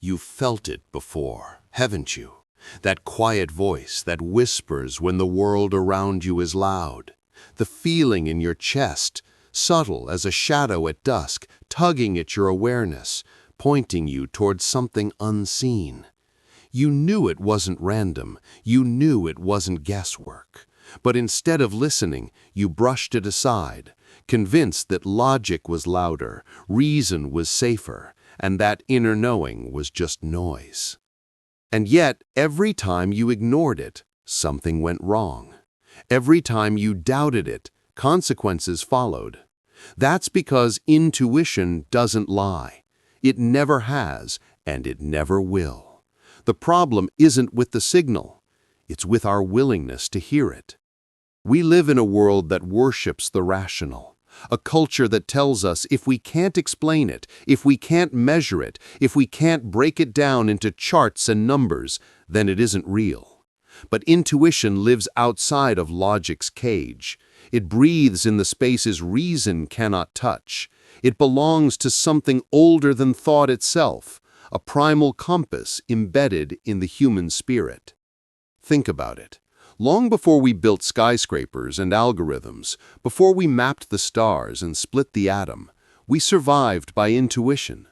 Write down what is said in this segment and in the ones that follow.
You've felt it before, haven't you? That quiet voice that whispers when the world around you is loud. The feeling in your chest, subtle as a shadow at dusk, tugging at your awareness, pointing you towards something unseen. You knew it wasn't random, you knew it wasn't guesswork. But instead of listening, you brushed it aside, convinced that logic was louder, reason was safer, and that inner knowing was just noise. And yet, every time you ignored it, something went wrong. Every time you doubted it, consequences followed. That's because intuition doesn't lie. It never has, and it never will. The problem isn't with the signal. It's with our willingness to hear it. We live in a world that worships the rational. A culture that tells us if we can't explain it, if we can't measure it, if we can't break it down into charts and numbers, then it isn't real. But intuition lives outside of logic's cage. It breathes in the spaces reason cannot touch. It belongs to something older than thought itself, a primal compass embedded in the human spirit. Think about it. Long before we built skyscrapers and algorithms, before we mapped the stars and split the atom, we survived by intuition.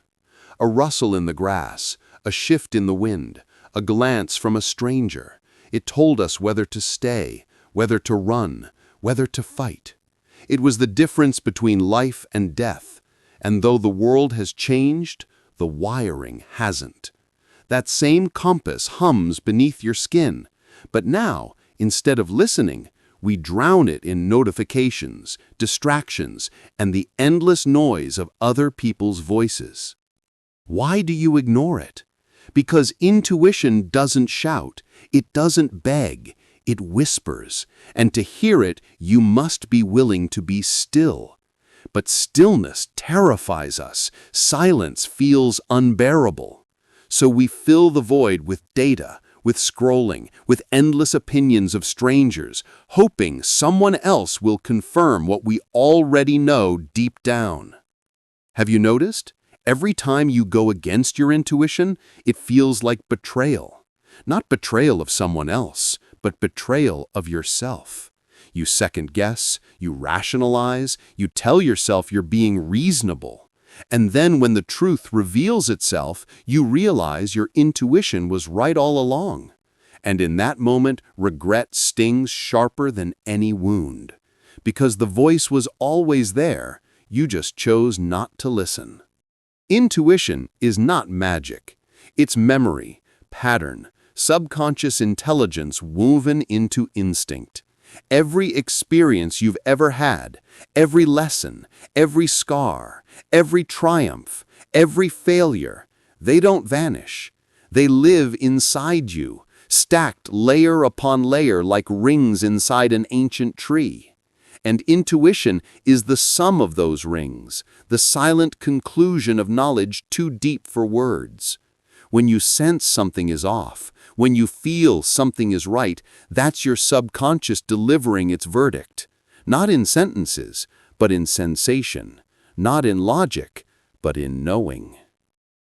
A rustle in the grass, a shift in the wind, a glance from a stranger. It told us whether to stay, whether to run, whether to fight. It was the difference between life and death, and though the world has changed, the wiring hasn't. That same compass hums beneath your skin, but now, instead of listening, we drown it in notifications, distractions, and the endless noise of other people's voices. Why do you ignore it? Because intuition doesn't shout, it doesn't beg, it whispers, and to hear it, you must be willing to be still. But stillness terrifies us, silence feels unbearable. So we fill the void with data, with scrolling, with endless opinions of strangers, hoping someone else will confirm what we already know deep down. Have you noticed? Every time you go against your intuition, it feels like betrayal. Not betrayal of someone else, but betrayal of yourself. You second guess, you rationalize, you tell yourself you're being reasonable. And then when the truth reveals itself, you realize your intuition was right all along. And in that moment, regret stings sharper than any wound. Because the voice was always there, you just chose not to listen. Intuition is not magic. It's memory, pattern, subconscious intelligence woven into instinct. Every experience you've ever had, every lesson, every scar, every triumph, every failure, they don't vanish. They live inside you, stacked layer upon layer like rings inside an ancient tree. And intuition is the sum of those rings, the silent conclusion of knowledge too deep for words. When you sense something is off, when you feel something is right, that's your subconscious delivering its verdict. Not in sentences, but in sensation. Not in logic, but in knowing.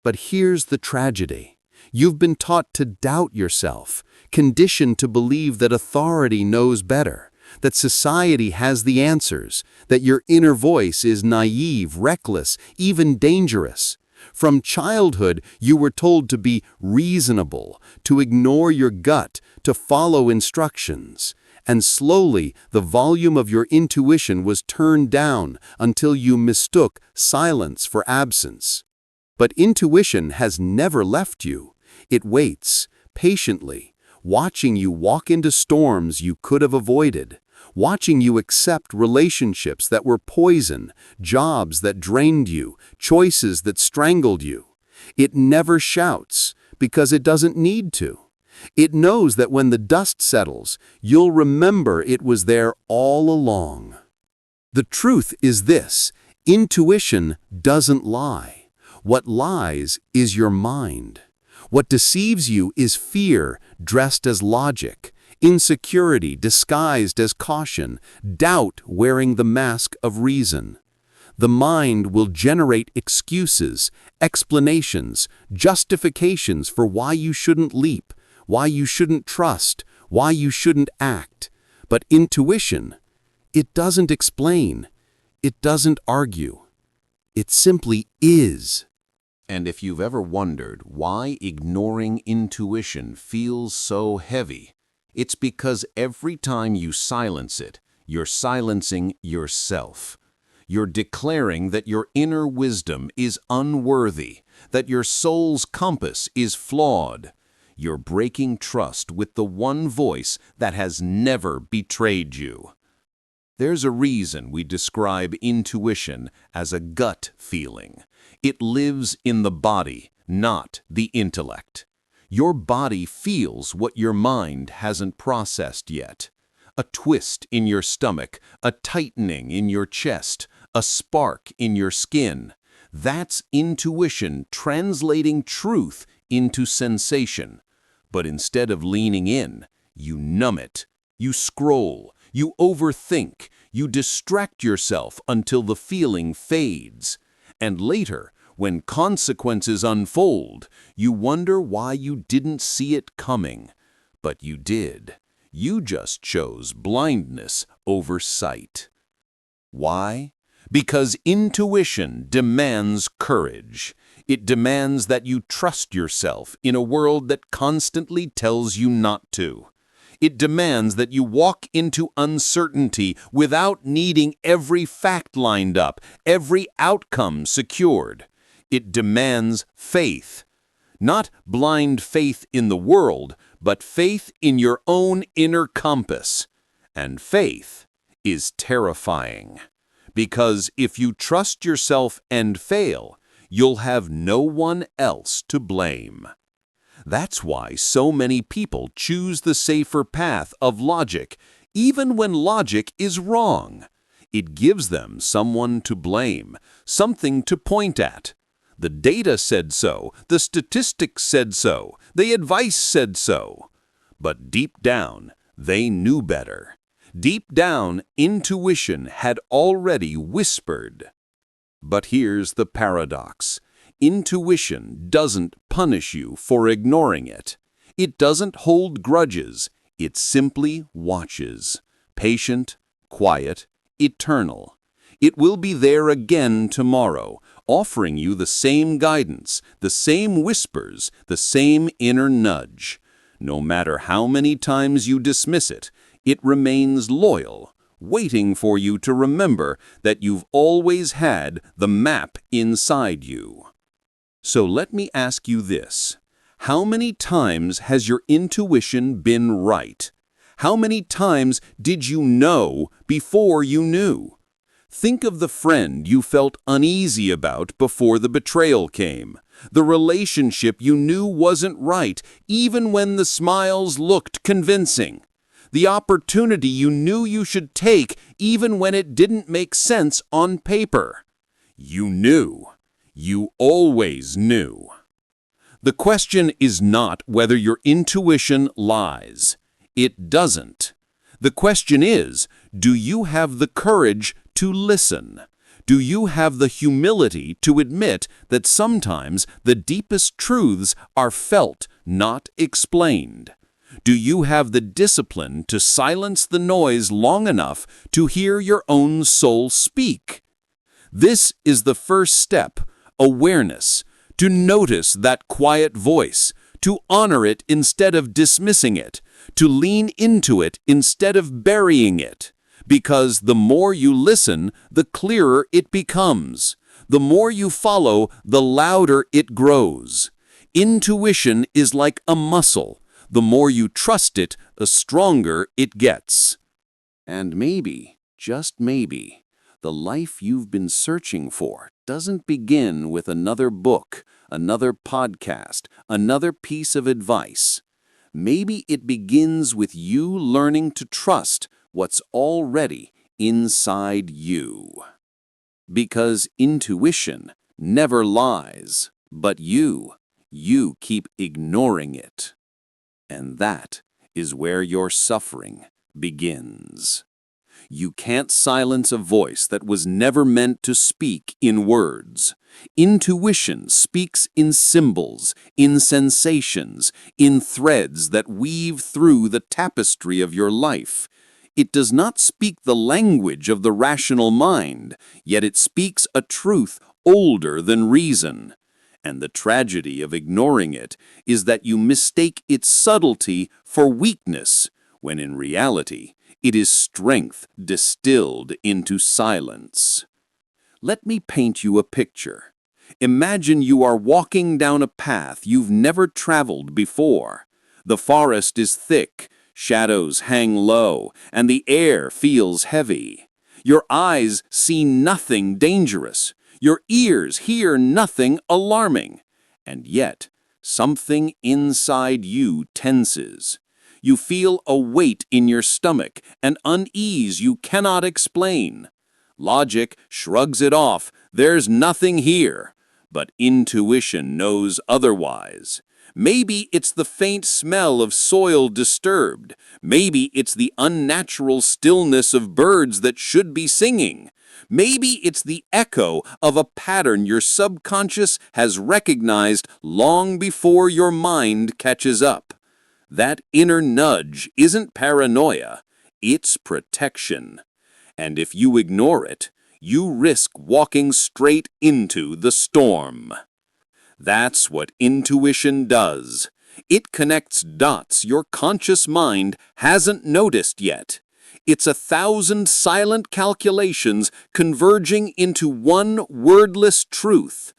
But here's the tragedy. You've been taught to doubt yourself, conditioned to believe that authority knows better, that society has the answers, that your inner voice is naive, reckless, even dangerous. From childhood, you were told to be reasonable, to ignore your gut, to follow instructions. And slowly, the volume of your intuition was turned down until you mistook silence for absence. But intuition has never left you. It waits, patiently, watching you walk into storms you could have avoided, watching you accept relationships that were poison, jobs that drained you, choices that strangled you. It never shouts, because it doesn't need to. It knows that when the dust settles, you'll remember it was there all along. The truth is this: intuition doesn't lie. What lies is your mind. What deceives you is fear dressed as logic, insecurity disguised as caution, doubt wearing the mask of reason. The mind will generate excuses, explanations, justifications for why you shouldn't leap, why you shouldn't trust, why you shouldn't act. But intuition, it doesn't explain. It doesn't argue. It simply is. And if you've ever wondered why ignoring intuition feels so heavy, it's because every time you silence it, you're silencing yourself. You're declaring that your inner wisdom is unworthy, that your soul's compass is flawed. You're breaking trust with the one voice that has never betrayed you. There's a reason we describe intuition as a gut feeling. It lives in the body, not the intellect. Your body feels what your mind hasn't processed yet. A twist in your stomach, a tightening in your chest, a spark in your skin. That's intuition translating truth into sensation. But instead of leaning in, you numb it. You scroll. You overthink. You distract yourself until the feeling fades. And later, when consequences unfold, you wonder why you didn't see it coming. But you did. You just chose blindness over sight. Why? Because intuition demands courage. It demands that you trust yourself in a world that constantly tells you not to. It demands that you walk into uncertainty without needing every fact lined up, every outcome secured. It demands faith. Not blind faith in the world, but faith in your own inner compass. And faith is terrifying. Because if you trust yourself and fail, you'll have no one else to blame. That's why so many people choose the safer path of logic, even when logic is wrong. It gives them someone to blame, something to point at. The data said so, the statistics said so, the advice said so. But deep down, they knew better. Deep down, intuition had already whispered. But here's the paradox. Intuition doesn't punish you for ignoring it. It doesn't hold grudges. It simply watches. Patient, quiet, eternal. It will be there again tomorrow, offering you the same guidance, the same whispers, the same inner nudge. No matter how many times you dismiss it, it remains loyal, waiting for you to remember that you've always had the map inside you. So let me ask you this. How many times has your intuition been right? How many times did you know before you knew? Think of the friend you felt uneasy about before the betrayal came. The relationship you knew wasn't right, even when the smiles looked convincing. The opportunity you knew you should take, even when it didn't make sense on paper. You knew. You always knew. The question is not whether your intuition lies. It doesn't. The question is, do you have the courage to listen? Do you have the humility to admit that sometimes the deepest truths are felt, not explained? Do you have the discipline to silence the noise long enough to hear your own soul speak? This is the first step, awareness, to notice that quiet voice, to honor it instead of dismissing it, to lean into it instead of burying it. Because the more you listen, the clearer it becomes. The more you follow, the louder it grows. Intuition is like a muscle. The more you trust it, the stronger it gets. And maybe, just maybe, the life you've been searching for doesn't begin with another book, another podcast, another piece of advice. Maybe it begins with you learning to trust what's already inside you. Because intuition never lies, but you keep ignoring it. And that is where your suffering begins. You can't silence a voice that was never meant to speak in words. Intuition speaks in symbols, in sensations, in threads that weave through the tapestry of your life. It does not speak the language of the rational mind, yet it speaks a truth older than reason. And the tragedy of ignoring it is that you mistake its subtlety for weakness, when in reality, it is strength distilled into silence. Let me paint you a picture. Imagine you are walking down a path you've never traveled before. The forest is thick, shadows hang low, and the air feels heavy. Your eyes see nothing dangerous. Your ears hear nothing alarming. And yet, something inside you tenses. You feel a weight in your stomach, an unease you cannot explain. Logic shrugs it off, there's nothing here. But intuition knows otherwise. Maybe it's the faint smell of soil disturbed. Maybe it's the unnatural stillness of birds that should be singing. Maybe it's the echo of a pattern your subconscious has recognized long before your mind catches up. That inner nudge isn't paranoia, it's protection. And if you ignore it, you risk walking straight into the storm. That's what intuition does. It connects dots your conscious mind hasn't noticed yet. It's 1,000 silent calculations converging into one wordless truth.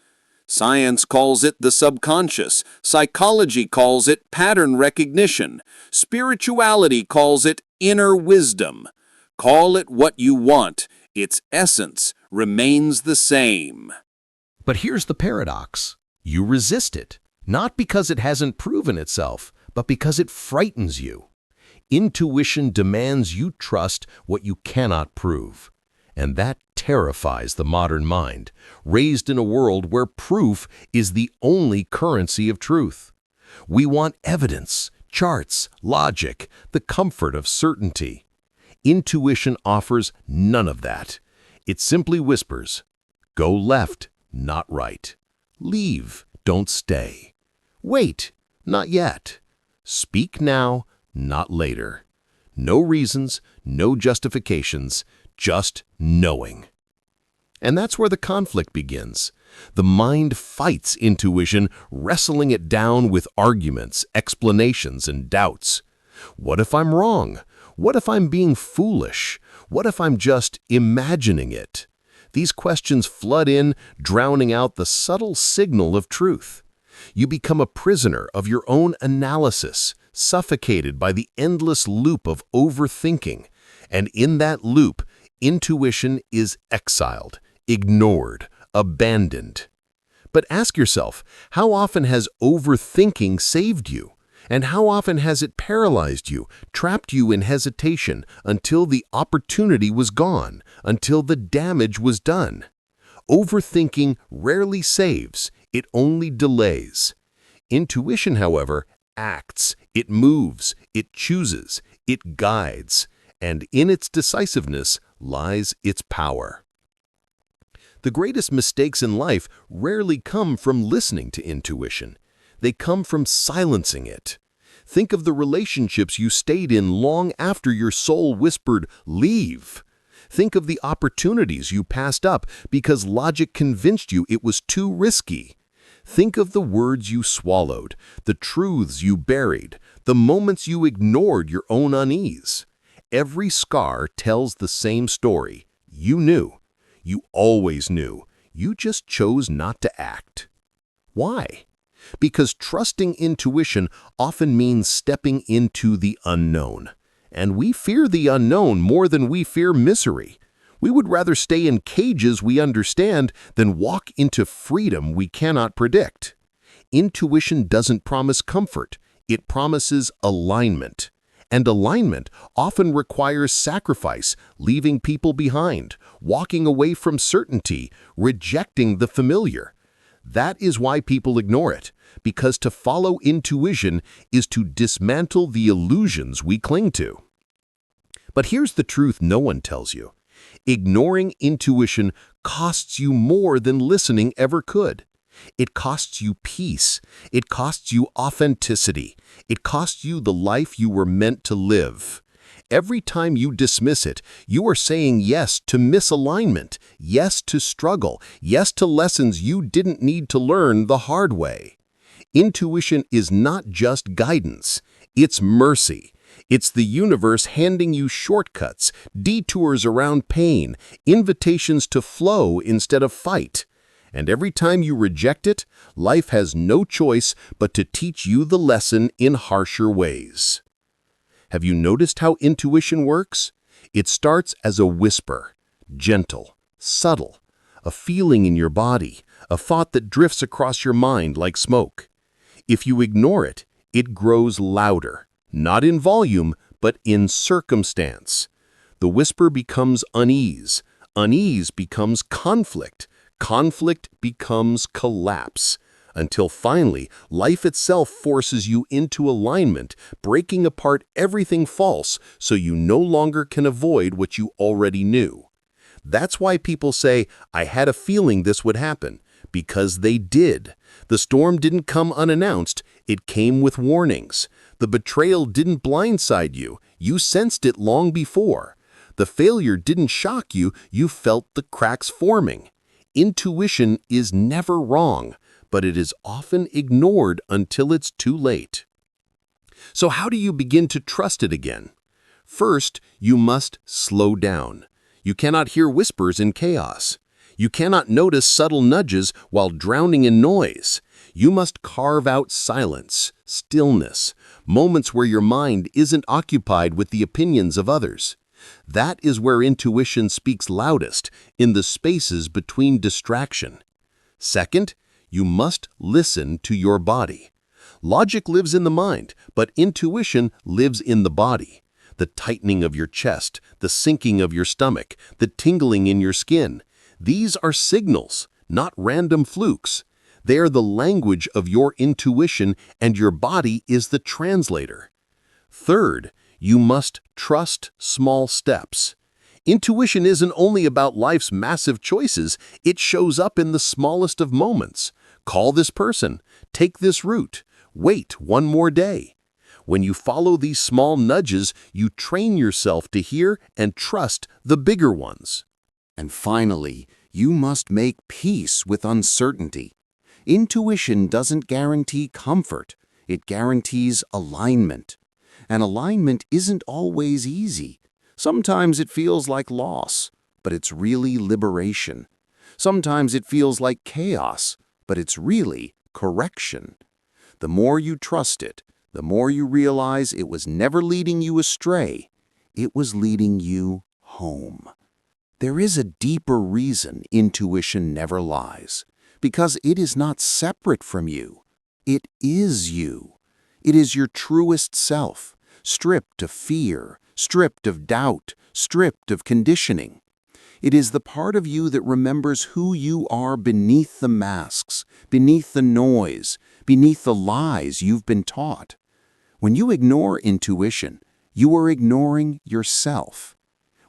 Science calls it the subconscious. Psychology calls it pattern recognition. Spirituality calls it inner wisdom. Call it what you want. Its essence remains the same. But here's the paradox. You resist it, not because it hasn't proven itself, but because it frightens you. Intuition demands you trust what you cannot prove. And that terrifies the modern mind, raised in a world where proof is the only currency of truth. We want evidence, charts, logic, the comfort of certainty. Intuition offers none of that. It simply whispers, go left, not right. Leave, don't stay. Wait, not yet. Speak now, not later. No reasons, no justifications, just knowing. And that's where the conflict begins. The mind fights intuition, wrestling it down with arguments, explanations, and doubts. What if I'm wrong? What if I'm being foolish? What if I'm just imagining it? These questions flood in, drowning out the subtle signal of truth. You become a prisoner of your own analysis, suffocated by the endless loop of overthinking. And in that loop, intuition is exiled, ignored, abandoned. But ask yourself, how often has overthinking saved you? And how often has it paralyzed you, trapped you in hesitation until the opportunity was gone, until the damage was done? Overthinking rarely saves, it only delays. Intuition, however, acts, it moves, it chooses, it guides, and in its decisiveness lies its power. The greatest mistakes in life rarely come from listening to intuition. They come from silencing it. Think of the relationships you stayed in long after your soul whispered, "Leave." Think of the opportunities you passed up because logic convinced you it was too risky. Think of the words you swallowed, the truths you buried, the moments you ignored your own unease. Every scar tells the same story. You knew. You always knew. You just chose not to act. Why? Because trusting intuition often means stepping into the unknown. And we fear the unknown more than we fear misery. We would rather stay in cages we understand than walk into freedom we cannot predict. Intuition doesn't promise comfort. It promises alignment. And alignment often requires sacrifice, leaving people behind, walking away from certainty, rejecting the familiar. That is why people ignore it, because to follow intuition is to dismantle the illusions we cling to. But here's the truth no one tells you. Ignoring intuition costs you more than listening ever could. It costs you peace. It costs you authenticity. It costs you the life you were meant to live. Every time you dismiss it, you are saying yes to misalignment, yes to struggle, yes to lessons you didn't need to learn the hard way. Intuition is not just guidance, it's mercy. It's the universe handing you shortcuts, detours around pain, invitations to flow instead of fight. And every time you reject it, life has no choice but to teach you the lesson in harsher ways. Have you noticed how intuition works? It starts as a whisper, gentle, subtle, a feeling in your body, a thought that drifts across your mind like smoke. If you ignore it, it grows louder, not in volume, but in circumstance. The whisper becomes unease, unease becomes conflict, conflict becomes collapse, until finally life itself forces you into alignment, breaking apart everything false so you no longer can avoid what you already knew. That's why people say, "I had a feeling this would happen," because they did. The storm didn't come unannounced, it came with warnings. The betrayal didn't blindside you, you sensed it long before. The failure didn't shock you, you felt the cracks forming. Intuition is never wrong, but it is often ignored until it's too late. So how do you begin to trust it again? First, you must slow down. You cannot hear whispers in chaos. You cannot notice subtle nudges while drowning in noise. You must carve out silence, stillness, moments where your mind isn't occupied with the opinions of others. That is where intuition speaks loudest, in the spaces between distraction. Second, you must listen to your body. Logic lives in the mind, but intuition lives in the body. The tightening of your chest, the sinking of your stomach, the tingling in your skin. These are signals, not random flukes. They are the language of your intuition, and your body is the translator. Third, you must trust small steps. Intuition isn't only about life's massive choices, it shows up in the smallest of moments. Call this person, take this route, wait one more day. When you follow these small nudges, you train yourself to hear and trust the bigger ones. And finally, you must make peace with uncertainty. Intuition doesn't guarantee comfort, it guarantees alignment. And alignment isn't always easy. Sometimes it feels like loss, but it's really liberation. Sometimes it feels like chaos, but it's really correction. The more you trust it, the more you realize it was never leading you astray, it was leading you home. There is a deeper reason intuition never lies, because it is not separate from you. It is you. It is your truest self, stripped of fear, stripped of doubt, stripped of conditioning. It is the part of you that remembers who you are beneath the masks, beneath the noise, beneath the lies you've been taught. When you ignore intuition, you are ignoring yourself.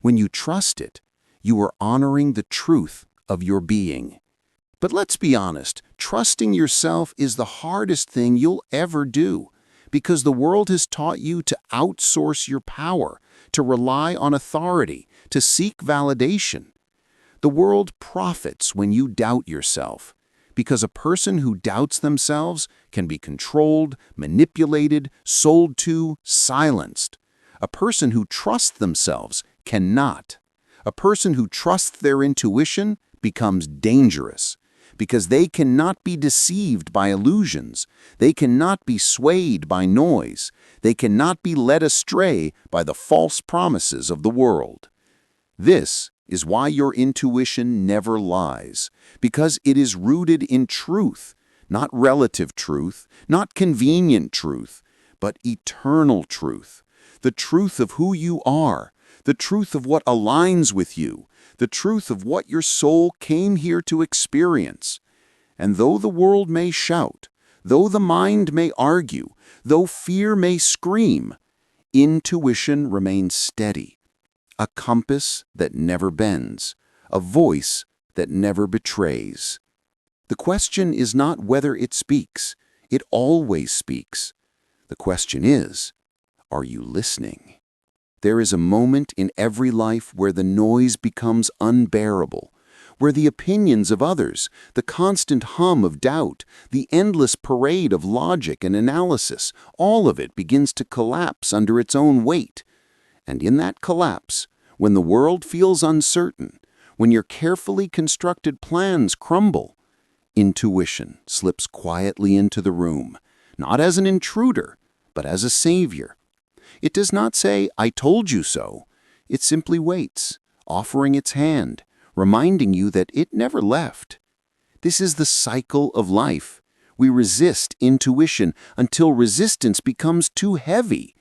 When you trust it, you are honoring the truth of your being. But let's be honest, trusting yourself is the hardest thing you'll ever do, because the world has taught you to outsource your power, to rely on authority, to seek validation. The world profits when you doubt yourself, because a person who doubts themselves can be controlled, manipulated, sold to, silenced. A person who trusts themselves cannot. A person who trusts their intuition becomes dangerous, because they cannot be deceived by illusions. They cannot be swayed by noise. They cannot be led astray by the false promises of the world. This is why your intuition never lies, because it is rooted in truth, not relative truth, not convenient truth, but eternal truth, the truth of who you are, the truth of what aligns with you, the truth of what your soul came here to experience. And though the world may shout, though the mind may argue, though fear may scream, intuition remains steady, a compass that never bends, a voice that never betrays. The question is not whether it speaks. It always speaks. The question is, are you listening? There is a moment in every life where the noise becomes unbearable, where the opinions of others, the constant hum of doubt, the endless parade of logic and analysis, all of it begins to collapse under its own weight. And in that collapse, when the world feels uncertain, when your carefully constructed plans crumble, intuition slips quietly into the room, not as an intruder, but as a savior. It does not say, "I told you so." It simply waits, offering its hand, reminding you that it never left. This is the cycle of life. We resist intuition until resistance becomes too heavy.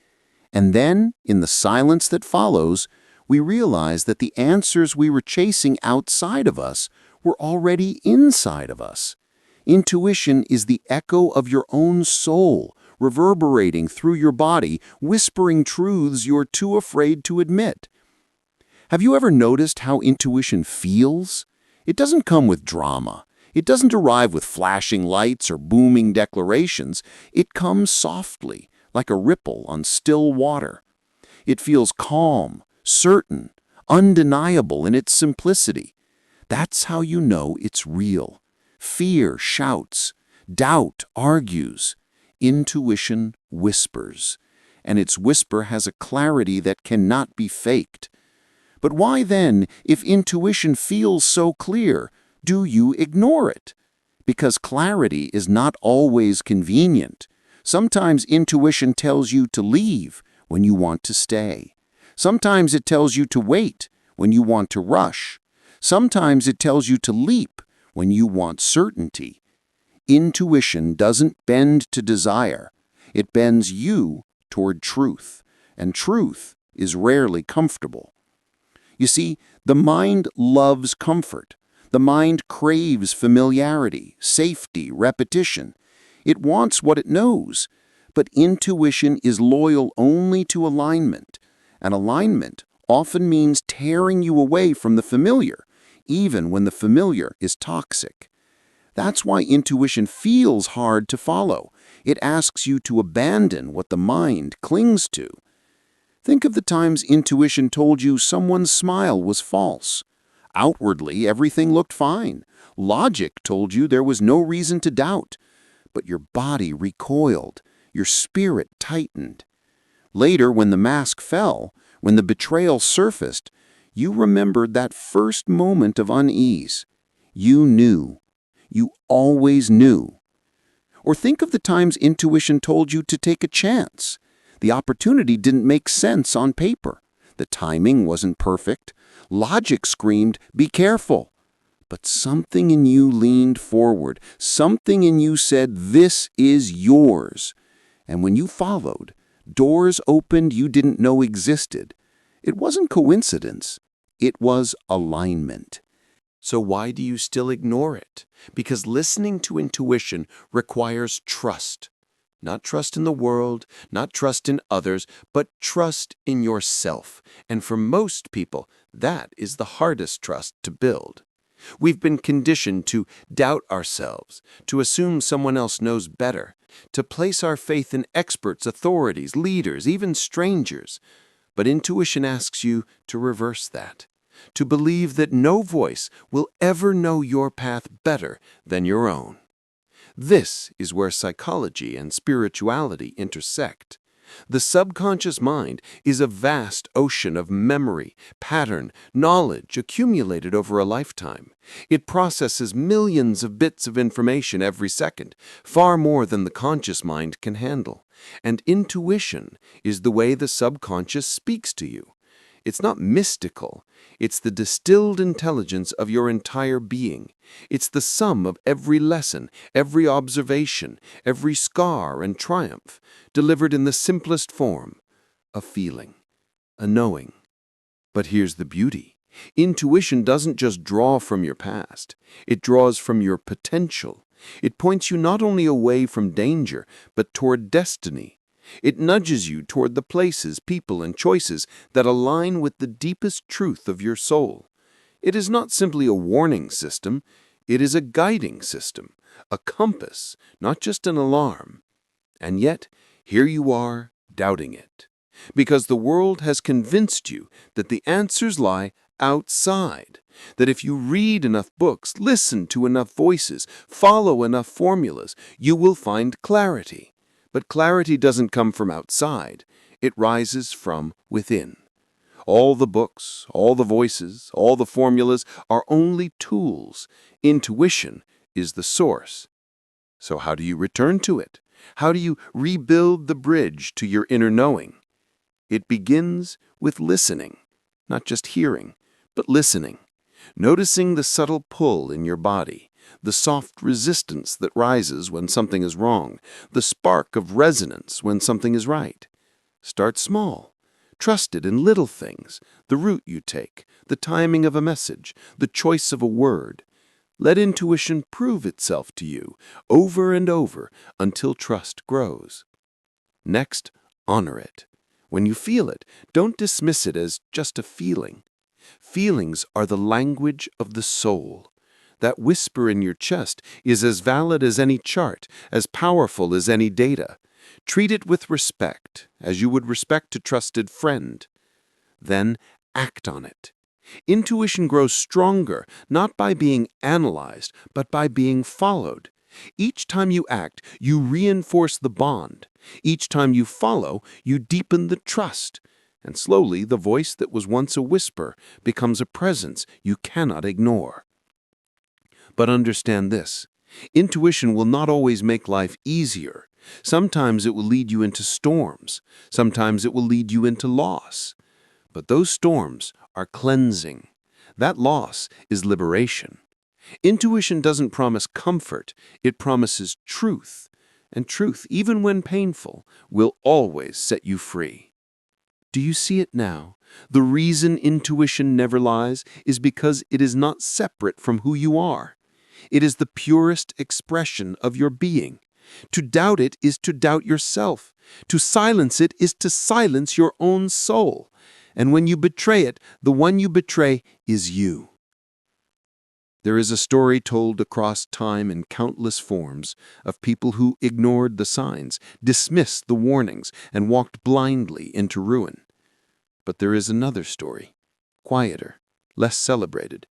And then, in the silence that follows, we realize that the answers we were chasing outside of us were already inside of us. Intuition is the echo of your own soul, reverberating through your body, whispering truths you're too afraid to admit. Have you ever noticed how intuition feels? It doesn't come with drama. It doesn't arrive with flashing lights or booming declarations. It comes softly, like a ripple on still water. It feels calm, certain, undeniable in its simplicity. That's how you know it's real. Fear shouts, doubt argues, intuition whispers, and its whisper has a clarity that cannot be faked. But why then, if intuition feels so clear, do you ignore it? Because clarity is not always convenient. Sometimes intuition tells you to leave when you want to stay. Sometimes it tells you to wait when you want to rush. Sometimes it tells you to leap when you want certainty. Intuition doesn't bend to desire. It bends you toward truth, and truth is rarely comfortable. You see, the mind loves comfort. The mind craves familiarity, safety, repetition. It wants what it knows. But intuition is loyal only to alignment, and alignment often means tearing you away from the familiar, even when the familiar is toxic. That's why intuition feels hard to follow. It asks you to abandon what the mind clings to. Think of the times intuition told you someone's smile was false. Outwardly, everything looked fine. Logic told you there was no reason to doubt. But your body recoiled. Your spirit tightened. Later, when the mask fell, when the betrayal surfaced, you remembered that first moment of unease. You knew. You always knew. Or think of the times intuition told you to take a chance. The opportunity didn't make sense on paper. The timing wasn't perfect. Logic screamed, "Be careful." But something in you leaned forward. Something in you said, "This is yours." And when you followed, doors opened you didn't know existed. It wasn't coincidence. It was alignment. So why do you still ignore it? Because listening to intuition requires trust. Not trust in the world, not trust in others, but trust in yourself. And for most people, that is the hardest trust to build. We've been conditioned to doubt ourselves, to assume someone else knows better, to place our faith in experts, authorities, leaders, even strangers. But intuition asks you to reverse that, to believe that no voice will ever know your path better than your own. This is where psychology and spirituality intersect. The subconscious mind is a vast ocean of memory, pattern, knowledge accumulated over a lifetime. It processes millions of bits of information every second, far more than the conscious mind can handle. And intuition is the way the subconscious speaks to you. It's not mystical. It's the distilled intelligence of your entire being. It's the sum of every lesson, every observation, every scar and triumph, delivered in the simplest form, a feeling, a knowing. But here's the beauty. Intuition doesn't just draw from your past. It draws from your potential. It points you not only away from danger, but toward destiny. It nudges you toward the places, people, and choices that align with the deepest truth of your soul. It is not simply a warning system, it is a guiding system, a compass, not just an alarm. And yet, here you are, doubting it. Because the world has convinced you that the answers lie outside, that if you read enough books, listen to enough voices, follow enough formulas, you will find clarity. But clarity doesn't come from outside, it rises from within. All the books, all the voices, all the formulas are only tools. Intuition is the source. So how do you return to it? How do you rebuild the bridge to your inner knowing? It begins with listening, not just hearing, but listening. Noticing the subtle pull in your body, the soft resistance that rises when something is wrong, the spark of resonance when something is right. Start small. Trust it in little things, the route you take, the timing of a message, the choice of a word. Let intuition prove itself to you over and over until trust grows. Next, honor it. When you feel it, don't dismiss it as just a feeling. Feelings are the language of the soul. That whisper in your chest is as valid as any chart, as powerful as any data. Treat it with respect, as you would respect a trusted friend. Then act on it. Intuition grows stronger, not by being analyzed, but by being followed. Each time you act, you reinforce the bond. Each time you follow, you deepen the trust. And slowly, the voice that was once a whisper becomes a presence you cannot ignore. But understand this, intuition will not always make life easier. Sometimes it will lead you into storms. Sometimes it will lead you into loss. But those storms are cleansing. That loss is liberation. Intuition doesn't promise comfort, it promises truth. And truth, even when painful, will always set you free. Do you see it now? The reason intuition never lies is because it is not separate from who you are. It is the purest expression of your being. To doubt it is to doubt yourself. To silence it is to silence your own soul. And when you betray it, the one you betray is you. There is a story told across time in countless forms of people who ignored the signs, dismissed the warnings, and walked blindly into ruin. But there is another story, quieter, less celebrated.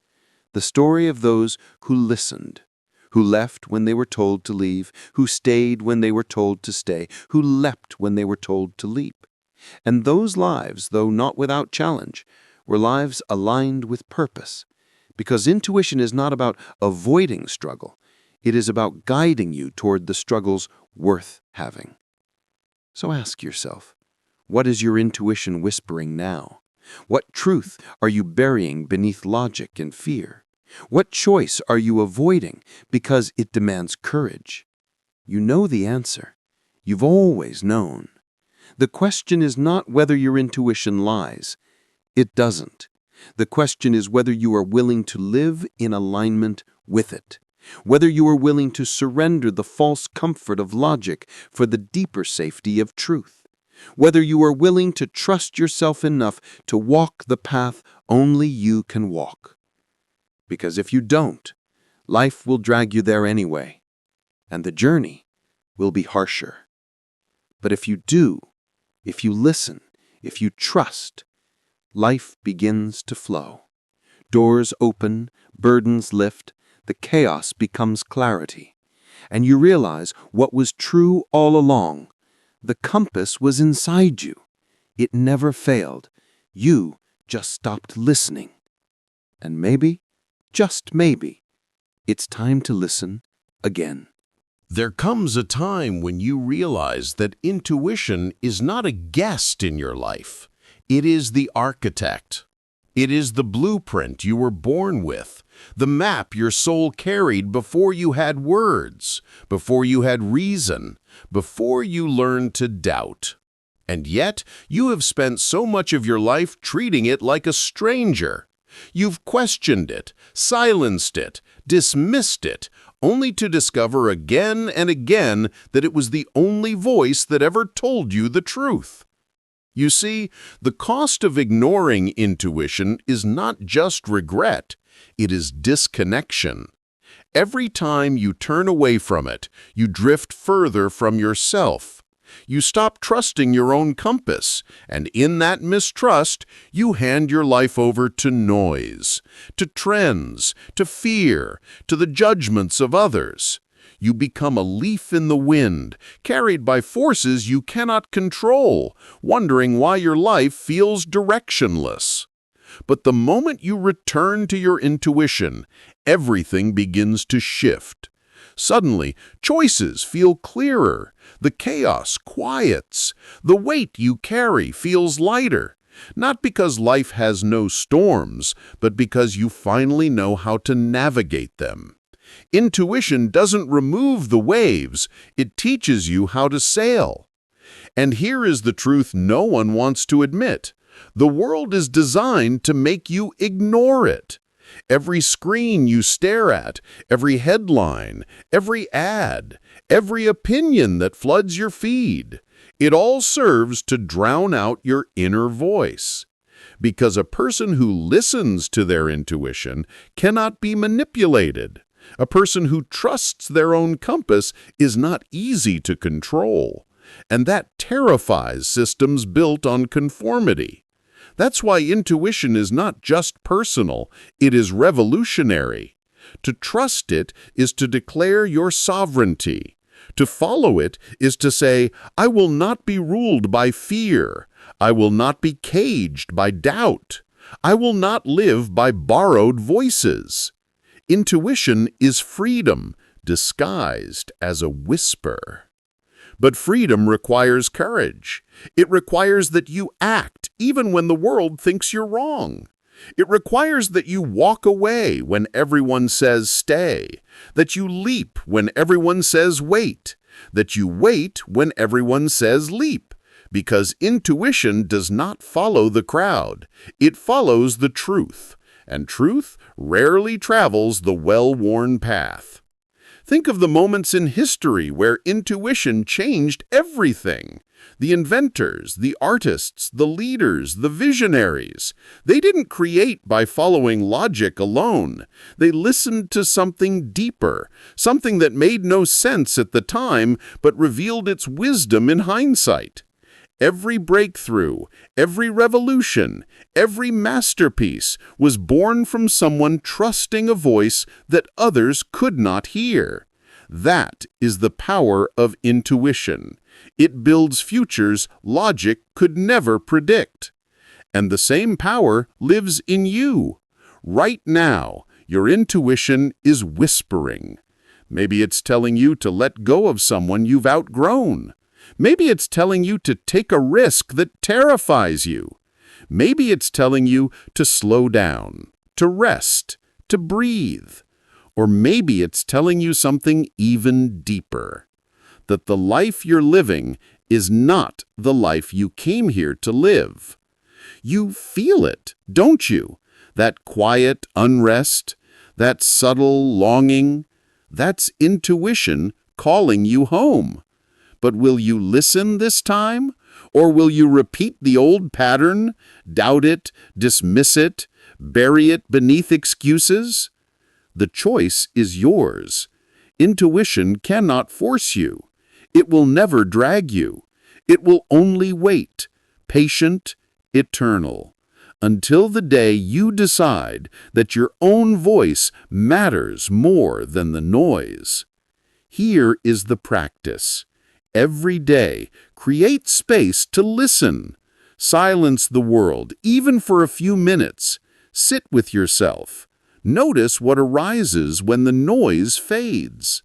The story of those who listened, who left when they were told to leave, who stayed when they were told to stay, who leapt when they were told to leap. And those lives, though not without challenge, were lives aligned with purpose. Because intuition is not about avoiding struggle, it is about guiding you toward the struggles worth having. So ask yourself, what is your intuition whispering now? What truth are you burying beneath logic and fear? What choice are you avoiding because it demands courage? You know the answer. You've always known. The question is not whether your intuition lies. It doesn't. The question is whether you are willing to live in alignment with it, whether you are willing to surrender the false comfort of logic for the deeper safety of truth, whether you are willing to trust yourself enough to walk the path only you can walk. Because if you don't, life will drag you there anyway, and the journey will be harsher. But if you do, if you listen, if you trust, life begins to flow. Doors open, burdens lift, the chaos becomes clarity. And you realize what was true all along. The compass was inside you. It never failed. You just stopped listening. And maybe, just maybe, it's time to listen again. There comes a time when you realize that intuition is not a guest in your life. It is the architect. It is the blueprint you were born with, the map your soul carried before you had words, before you had reason, before you learned to doubt. And yet, you have spent so much of your life treating it like a stranger. You've questioned it, silenced it, dismissed it, only to discover again and again that it was the only voice that ever told you the truth. You see, the cost of ignoring intuition is not just regret, it is disconnection. Every time you turn away from it, you drift further from yourself. You stop trusting your own compass, and in that mistrust, you hand your life over to noise, to trends, to fear, to the judgments of others. You become a leaf in the wind, carried by forces you cannot control, wondering why your life feels directionless. But the moment you return to your intuition, everything begins to shift. Suddenly, choices feel clearer, the chaos quiets, the weight you carry feels lighter, not because life has no storms, but because you finally know how to navigate them. Intuition doesn't remove the waves, it teaches you how to sail. And here is the truth no one wants to admit. The world is designed to make you ignore it. Every screen you stare at, every headline, every ad, every opinion that floods your feed, it all serves to drown out your inner voice. Because a person who listens to their intuition cannot be manipulated. A person who trusts their own compass is not easy to control. And that terrifies systems built on conformity. That's why intuition is not just personal, it is revolutionary. To trust it is to declare your sovereignty. To follow it is to say, I will not be ruled by fear. I will not be caged by doubt. I will not live by borrowed voices. Intuition is freedom, disguised as a whisper. But freedom requires courage. It requires that you act even when the world thinks you're wrong. It requires that you walk away when everyone says stay, that you leap when everyone says wait, that you wait when everyone says leap, because intuition does not follow the crowd. It follows the truth, and truth rarely travels the well-worn path. Think of the moments in history where intuition changed everything. The inventors, the artists, the leaders, the visionaries. They didn't create by following logic alone. They listened to something deeper, something that made no sense at the time but revealed its wisdom in hindsight. Every breakthrough, every revolution, every masterpiece was born from someone trusting a voice that others could not hear. That is the power of intuition. It builds futures logic could never predict. And the same power lives in you. Right now, your intuition is whispering. Maybe it's telling you to let go of someone you've outgrown. Maybe it's telling you to take a risk that terrifies you. Maybe it's telling you to slow down, to rest, to breathe. Or maybe it's telling you something even deeper, that the life you're living is not the life you came here to live. You feel it, don't you? That quiet unrest, that subtle longing, that's intuition calling you home. But will you listen this time? Or will you repeat the old pattern, doubt it, dismiss it, bury it beneath excuses? The choice is yours. Intuition cannot force you. It will never drag you. It will only wait, patient, eternal, until the day you decide that your own voice matters more than the noise. Here is the practice. Every day, create space to listen. Silence the world, even for a few minutes. Sit with yourself. Notice what arises when the noise fades.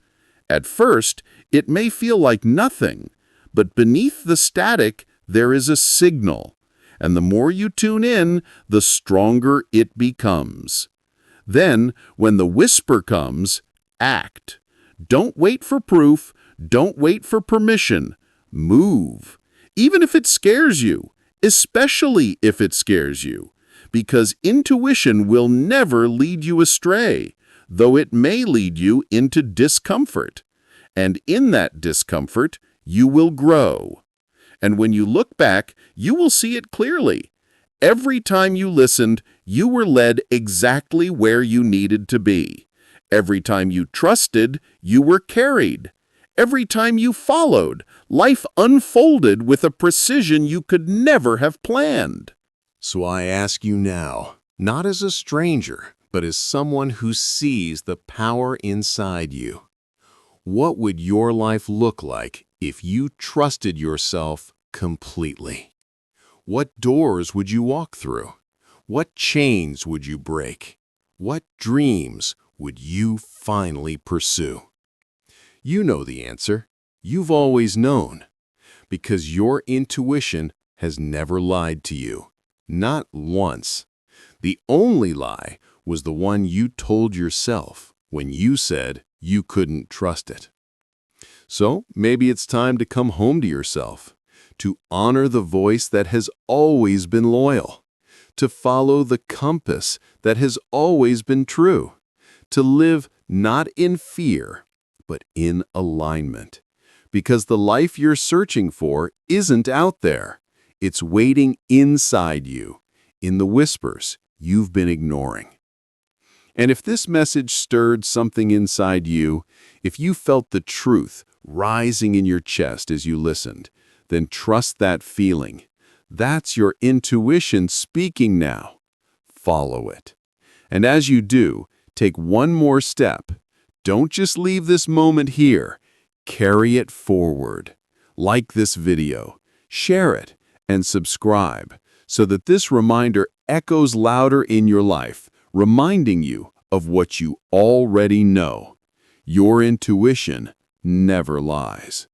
At first, it may feel like nothing, but beneath the static, there is a signal. And the more you tune in, the stronger it becomes. Then, when the whisper comes, act. Don't wait for proof. Don't wait for permission. Move. Even if it scares you, especially if it scares you, because intuition will never lead you astray. though it may lead you into discomfort. And in that discomfort, you will grow. And when you look back, you will see it clearly. Every time you listened, you were led exactly where you needed to be. Every time you trusted, you were carried. Every time you followed, life unfolded with a precision you could never have planned. So I ask you now, not as a stranger, but as someone who sees the power inside you. What would your life look like if you trusted yourself completely? What doors would you walk through? What chains would you break? What dreams would you finally pursue? You know the answer. You've always known. Because your intuition has never lied to you. Not once. The only lie was the one you told yourself when you said you couldn't trust it. So maybe it's time to come home to yourself, to honor the voice that has always been loyal, to follow the compass that has always been true, to live not in fear, but in alignment. Because the life you're searching for isn't out there. It's waiting inside you, in the whispers you've been ignoring. And if this message stirred something inside you, if you felt the truth rising in your chest as you listened, then trust that feeling. That's your intuition speaking now. Follow it. And as you do, take one more step. Don't just leave this moment here. Carry it forward. Like this video, share it, and subscribe so that this reminder echoes louder in your life, reminding you of what you already know. Your intuition never lies.